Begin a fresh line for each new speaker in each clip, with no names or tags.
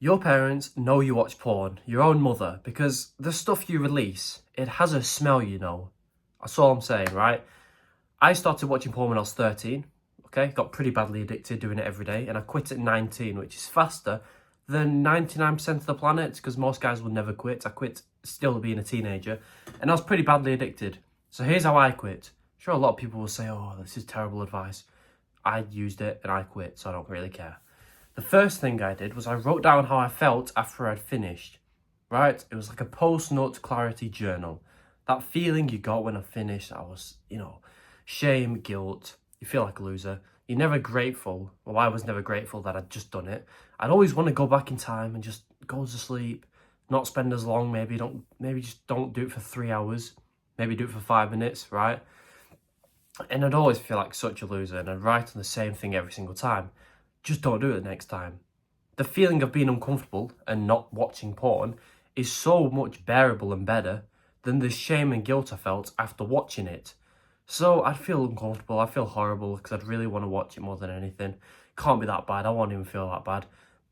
Your parents know you watch porn, your own mother, because the stuff you release, it has a smell, you know. That's all I'm saying, right? I started watching porn when I was 13, okay? Got pretty badly addicted doing it every day, and I quit at 19, which is faster than 99% of the planet, because most guys will never quit. I quit still being a teenager, and I was pretty badly addicted. So here's how I quit. Sure, a lot of people will say, oh, this is terrible advice. I used it and I quit, so I don't really care. The first thing I did was I wrote down how I felt after I'd finished, right? It was like a post-nut clarity journal. That feeling you got when I finished, I was, shame, guilt. You feel like a loser. You're never grateful. Well, I was never grateful that I'd just done it. I'd always want to go back in time and just go to sleep, not spend as long, maybe just don't do it for 3 hours, maybe do it for 5 minutes, right? And I'd always feel like such a loser, and I'd write on the same thing every single time. Just don't do it the next time. The feeling of being uncomfortable and not watching porn is so much bearable and better than the shame and guilt I felt after watching it. So I'd feel uncomfortable, I'd feel horrible because I'd really want to watch it more than anything. Can't be that bad, I won't even feel that bad.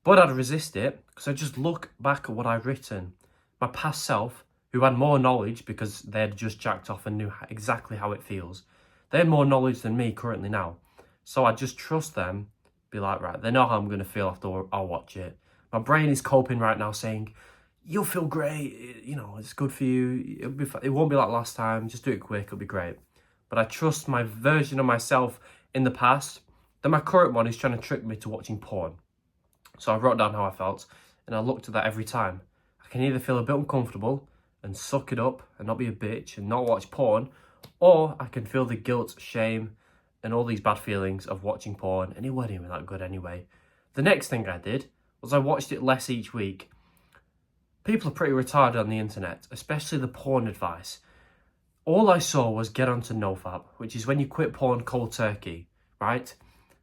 But I'd resist it because I'd just look back at what I'd written. My past self, who had more knowledge because they had just jacked off and knew exactly how it feels. They had more knowledge than me currently now. So I just trust them, be like, right, they know how I'm going to feel after I watch it. My brain is coping right now saying, you'll feel great, it's good for you. It won't be like last time, just do it quick, it'll be great. But I trust my version of myself in the past that my current one is trying to trick me to watching porn. So I wrote down how I felt and I looked at that every time. I can either feel a bit uncomfortable and suck it up and not be a bitch and not watch porn, or I can feel the guilt, shame, and all these bad feelings of watching porn, and it wasn't even that good anyway. The next thing I did was I watched it less each week. People are pretty retarded on the internet, especially the porn advice. All I saw was get onto NoFap, which is when you quit porn cold turkey, right?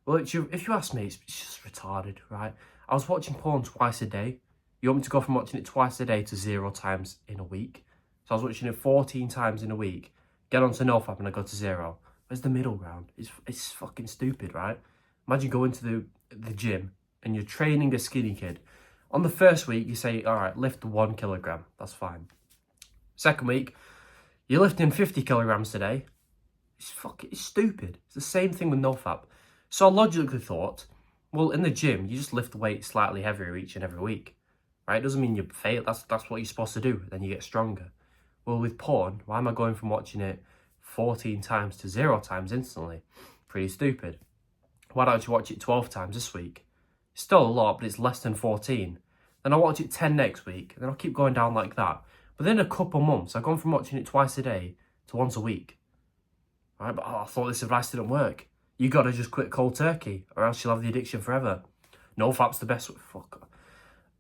Well, if you ask me, it's just retarded, right? I was watching porn twice a day. You want me to go from watching it twice a day to 0 times in a week? So I was watching it 14 times in a week. Get onto NoFap and I go to 0. Where's the middle ground? It's fucking stupid, right? Imagine going to the gym and you're training a skinny kid. On the first week, you say, all right, lift 1 kilogram. That's fine. Second week, you're lifting 50 kilograms today. It's stupid. It's the same thing with NoFap. So I logically thought, well, in the gym, you just lift the weight slightly heavier each and every week, right? It doesn't mean you fail. That's what you're supposed to do. Then you get stronger. Well, with porn, why am I going from watching it 14 times to 0 times instantly? Pretty stupid. Why don't you watch it 12 times this week? It's still a lot, but it's less than 14. Then I'll watch it 10 next week, and then I'll keep going down like that. But then a couple months, I've gone from watching it twice a day to once a week. Right, but I thought this advice didn't work. You gotta just quit cold turkey, or else you'll have the addiction forever. NoFap's the best. Fuck.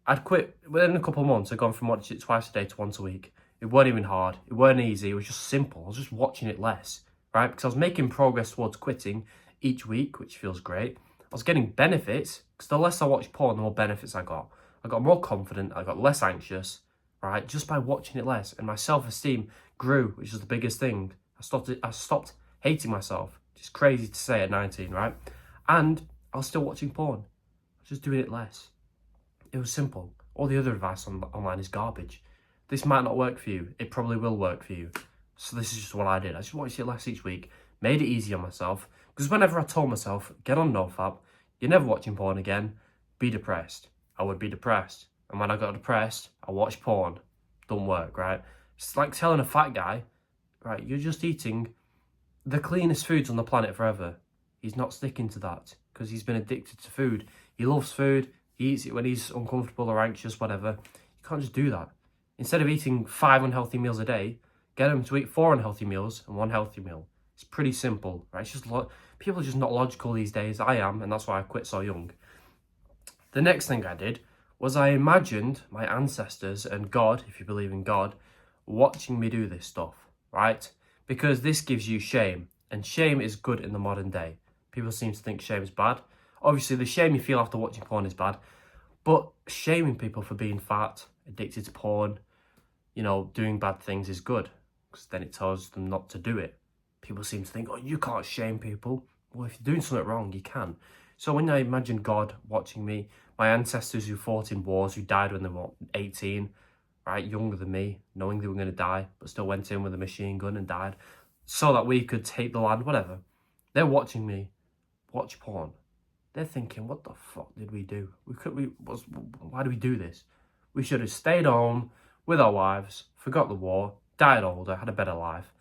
I'd quit within a couple of months. I'd gone from watching it twice a day to once a week. It weren't even hard. It weren't easy. It was just simple. I was just watching it less, right? Because I was making progress towards quitting each week, which feels great. I was getting benefits, because the less I watched porn, the more benefits I got. I got more confident. I got less anxious, right? Just by watching it less. And my self-esteem grew, which is the biggest thing. I stopped hating myself. It's crazy to say at 19, right? And I was still watching porn. I was just doing it less. It was simple. All the other advice online is garbage. This might not work for you. It probably will work for you. So this is just what I did. I just watched it less each week. Made it easy on myself. Because whenever I told myself, get on NoFap, you're never watching porn again, be depressed. I would be depressed. And when I got depressed, I watched porn. Don't work, right? It's like telling a fat guy, right, you're just eating the cleanest foods on the planet forever. He's not sticking to that because he's been addicted to food. He loves food. He eats it when he's uncomfortable or anxious, whatever. You can't just do that. Instead of eating 5 unhealthy meals a day, get him to eat 4 unhealthy meals and 1 healthy meal. It's pretty simple, right? It's just people are just not logical these days. I am, and that's why I quit so young. The next thing I did was I imagined my ancestors and God, if you believe in God, watching me do this stuff, right? Because this gives you shame, and shame is good in the modern day. People seem to think shame is bad. Obviously, the shame you feel after watching porn is bad, but shaming people for being fat, addicted to porn, doing bad things is good, because then it tells them not to do it. People seem to think, oh, you can't shame people. Well, if you're doing something wrong, you can. So when I imagine God watching me, my ancestors who fought in wars, who died when they were 18, right, younger than me, knowing they were going to die, but still went in with a machine gun and died, so that we could take the land, whatever. They're watching me watch porn. They're thinking, what the fuck did we do? Why do we do this? We should have stayed home with our wives, forgot the war, died older, had a better life.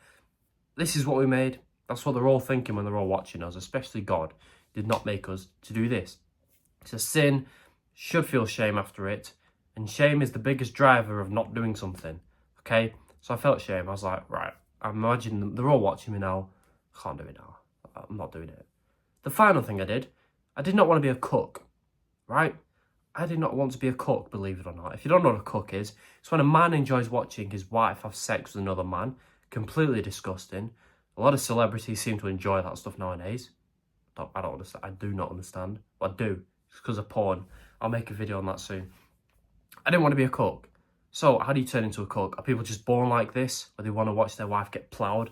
This is what we made. That's what they're all thinking when they're all watching us, especially God did not make us to do this. It's a sin, should feel shame after it, and shame is the biggest driver of not doing something, okay? So I felt shame. I was like, right, I imagine them, they're all watching me now. I can't do it now. I'm not doing it. The final thing I did not want to be a cook, right? I did not want to be a cook, believe it or not. If you don't know what a cook is, it's when a man enjoys watching his wife have sex with another man. Completely disgusting. A lot of celebrities seem to enjoy that stuff nowadays. I don't understand. I do not understand. But I do. It's because of porn. I'll make a video on that soon. I didn't want to be a cook. So how do you turn into a cook? Are people just born like this, where they want to watch their wife get ploughed?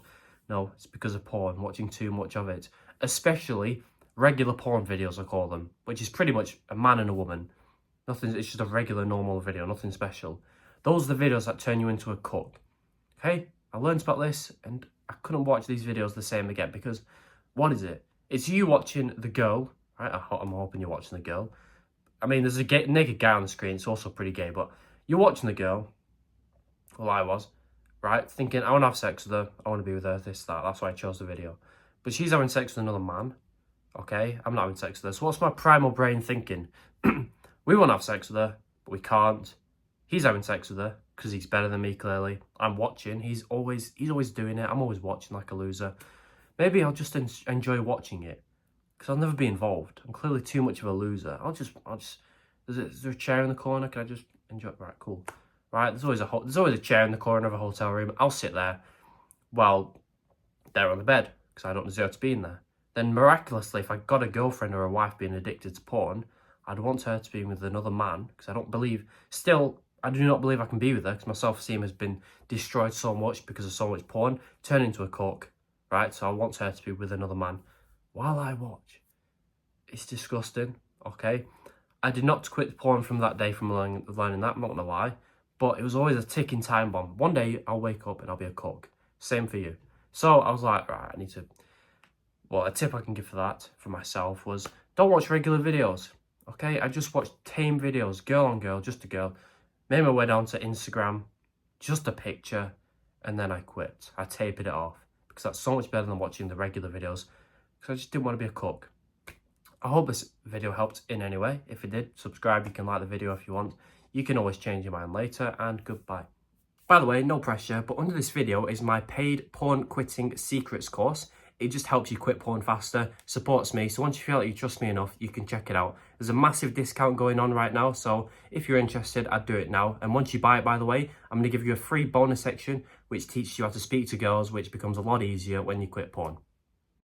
No, it's because of porn, watching too much of it. Especially regular porn videos, I call them, which is pretty much a man and a woman. Nothing. It's just a regular, normal video, nothing special. Those are the videos that turn you into a cook. Okay? I learned about this, and I couldn't watch these videos the same again, because what is it? It's you watching the girl, right? I'm hoping you're watching the girl. I mean, there's a naked guy on the screen. It's also pretty gay, but you're watching the girl. Well, I was, right? Thinking, I want to have sex with her. I want to be with her, this, that. That's why I chose the video. But she's having sex with another man, okay? I'm not having sex with her. So what's my primal brain thinking? We want to have sex with her, but we can't. He's having sex with her because he's better than me, clearly. I'm watching. He's always doing it. I'm always watching like a loser. Maybe I'll just enjoy watching it, because I'll never be involved. I'm clearly too much of a loser. I'll just. Is there a chair in the corner? Can I just enjoy? Right, cool. Right, there's always a chair in the corner of a hotel room. I'll sit there while they're on the bed, because I don't deserve to be in there. Then miraculously, if I got a girlfriend or a wife being addicted to porn, I'd want her to be with another man, because I do not believe I can be with her, because my self-esteem has been destroyed so much because of so much porn. Turn into a cook, right? So I want her to be with another man while I watch. It's disgusting, okay? I did not quit porn from that day from learning that, I'm not going to lie. But it was always a ticking time bomb. One day I'll wake up and I'll be a cook. Same for you. So I was like, right, I need to... Well, a tip I can give for that, for myself, was don't watch regular videos, okay? I just watched tame videos, girl on girl, just a girl. Made my way down to Instagram, just a picture, and then I quit. I tapered it off, because that's so much better than watching the regular videos, because I just didn't want to be a cook. I hope this video helped in any way. If it did, subscribe. You can like the video if you want. You can always change your mind later, and goodbye. By the way, no pressure, but under this video is my paid porn quitting secrets course. It just helps you quit porn faster, supports me, so once you feel like you trust me enough, you can check it out. There's a massive discount going on right now, so if you're interested, I'd do it now. And once you buy it, by the way, I'm going to give you a free bonus section which teaches you how to speak to girls, which becomes a lot easier when you quit porn.